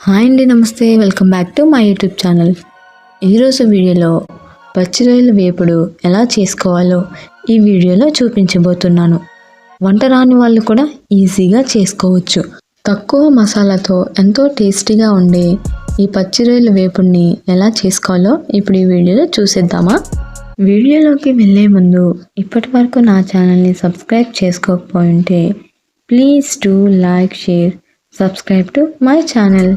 Hi అండి, నమస్తే. Welcome back to my YouTube channel. ఈరోజు వీడియోలో పచ్చి రొయ్యల వేపుడు ఎలా చేసుకోవాలో ఈ వీడియోలో చూపించబోతున్నాను. వంట రాని వాళ్ళు కూడా ఈజీగా చేసుకోవచ్చు. తక్కువ మసాలాతో ఎంతో టేస్టీగా ఉండే ఈ పచ్చి రొయ్యల వేపుడిని ఎలా చేసుకోవాలో ఇప్పుడు ఈ వీడియోలో చూసేద్దామా? వీడియోలోకి వెళ్ళే ముందు ఇప్పటి వరకు నా ఛానల్ని సబ్స్క్రైబ్ చేసుకోకపోయి ఉంటే please do like, share, subscribe to my channel.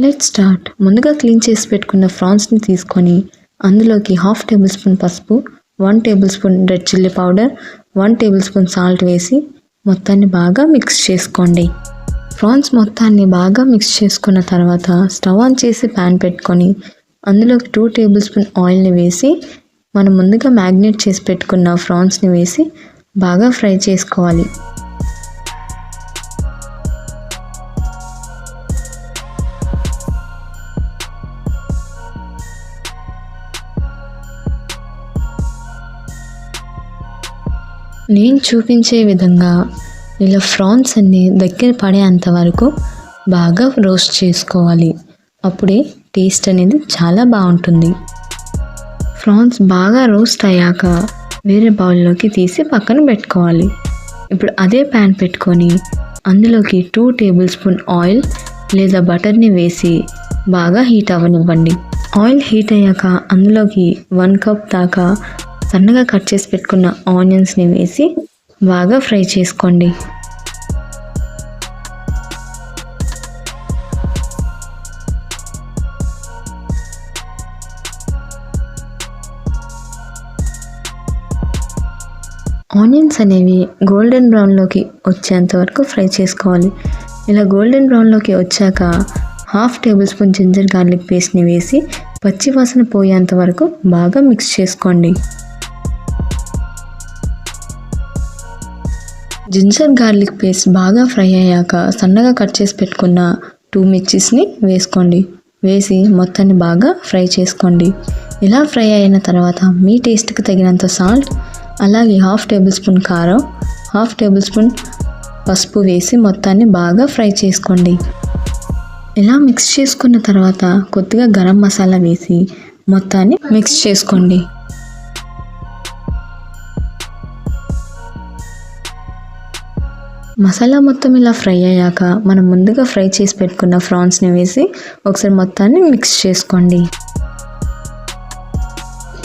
Let's start. ముందుగా క్లీన్ చేసి పెట్టుకున్న ప్రాన్స్ని తీసుకొని అందులోకి 1/2 టేబుల్ స్పూన్ పసుపు, 1 table spoon red chilli powder, 1 table spoon salt వేసి మొత్తాన్ని బాగా మిక్స్ చేసుకోండి. ప్రాన్స్ మొత్తాన్ని బాగా మిక్స్ చేసుకున్న తర్వాత స్టవ్ ఆన్ చేసి ప్యాన్ పెట్టుకొని అందులోకి 2 టేబుల్ స్పూన్ ఆయిల్ని వేసి మనం ముందుగా మ్యాగ్నేట్ చేసి పెట్టుకున్న ప్రాన్స్ని వేసి బాగా ఫ్రై చేసుకోవాలి. నేను చూపించే విధంగా ఇలా ప్రాన్స్ అన్ని దగ్గర పడేంత వరకు బాగా రోస్ట్ చేసుకోవాలి. అప్పుడే టేస్ట్ అనేది చాలా బాగుంటుంది. ప్రాన్స్ బాగా రోస్ట్ అయ్యాక వేరే బౌల్లోకి తీసి పక్కన పెట్టుకోవాలి. ఇప్పుడు అదే ప్యాన్ పెట్టుకొని అందులోకి 2 టేబుల్ స్పూన్ ఆయిల్ లేదా బటర్ని వేసి బాగా హీట్ అవ్వనివ్వండి. ఆయిల్ హీట్ అయ్యాక అందులోకి 1 కప్ దాకా సన్నగా కట్ చేసి పెట్టుకున్న ఆనియన్స్ని వేసి బాగా ఫ్రై చేసుకోండి. ఆనియన్స్ అనేవి గోల్డెన్ బ్రౌన్లోకి వచ్చేంత వరకు ఫ్రై చేసుకోవాలి. ఇలా గోల్డెన్ బ్రౌన్లోకి వచ్చాక 1/2 టేబుల్ స్పూన్ జింజర్ గార్లిక్ పేస్ట్ని వేసి పచ్చి వాసన పోయేంత వరకు బాగా మిక్స్ చేసుకోండి. జింజర్ గార్లిక్ పేస్ట్ బాగా ఫ్రై అయ్యాక సన్నగా కట్ చేసి పెట్టుకున్న 2 మిర్చీస్ని వేసుకోండి. వేసి మొత్తాన్ని బాగా ఫ్రై చేసుకోండి. ఇలా ఫ్రై అయిన తర్వాత మీ టేస్ట్కి తగినంత సాల్ట్, అలాగే 1/2 టేబుల్ స్పూన్ కారం, 1/2 టేబుల్ స్పూన్ పసుపు వేసి మొత్తాన్ని బాగా ఫ్రై చేసుకోండి. ఇలా మిక్స్ చేసుకున్న తర్వాత కొద్దిగా గరం మసాలా వేసి మొత్తాన్ని మిక్స్ చేసుకోండి. మసాలా మొత్తం ఇలా ఫ్రై అయ్యాక మనం ముందుగా ఫ్రై చేసి పెట్టుకున్న ప్రాన్స్ని వేసి ఒకసారి మొత్తాన్ని మిక్స్ చేసుకోండి.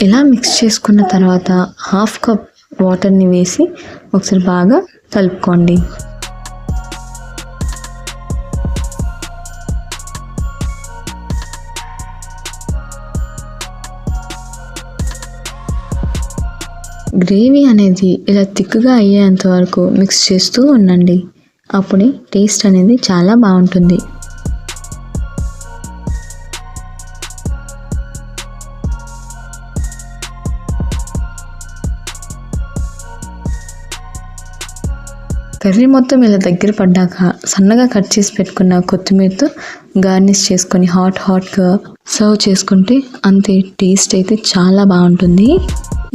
ఇలా మిక్స్ చేసుకున్న తర్వాత 1/2 కప్ వాటర్ని వేసి ఒకసారి బాగా కలుపుకోండి. గ్రేవీ అనేది ఇలా థిక్గా అయ్యేంత వరకు మిక్స్ చేస్తూ ఉండండి. అప్పుడే టేస్ట్ అనేది చాలా బాగుంటుంది. కర్రీ మొత్తం ఇలా దగ్గర పడ్డాక సన్నగా కట్ చేసి పెట్టుకున్న కొత్తిమీరతో గార్నిష్ చేసుకొని హాట్గా సర్వ్ చేసుకుంటే అంతే. టేస్ట్ అయితే చాలా బాగుంటుంది.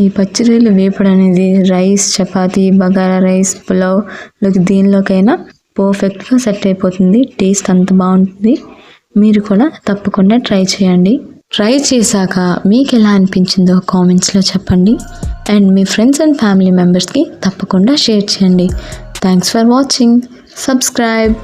ఈ పచ్చి రొయ్యల వేపుడు అనేది రైస్, చపాతీ, బగారా రైస్, పులావ్లోకి దేనిలోకైనా పర్ఫెక్ట్గా సెట్ అయిపోతుంది. టేస్ట్ అంత బాగుంటుంది. మీరు కూడా తప్పకుండా ట్రై చేయండి. ట్రై చేశాక మీకు ఎలా అనిపించిందో కామెంట్స్లో చెప్పండి. And me friends and family మెంబర్స్కి తప్పకుండా షేర్ చేయండి. Thanks for watching. సబ్స్క్రైబ్.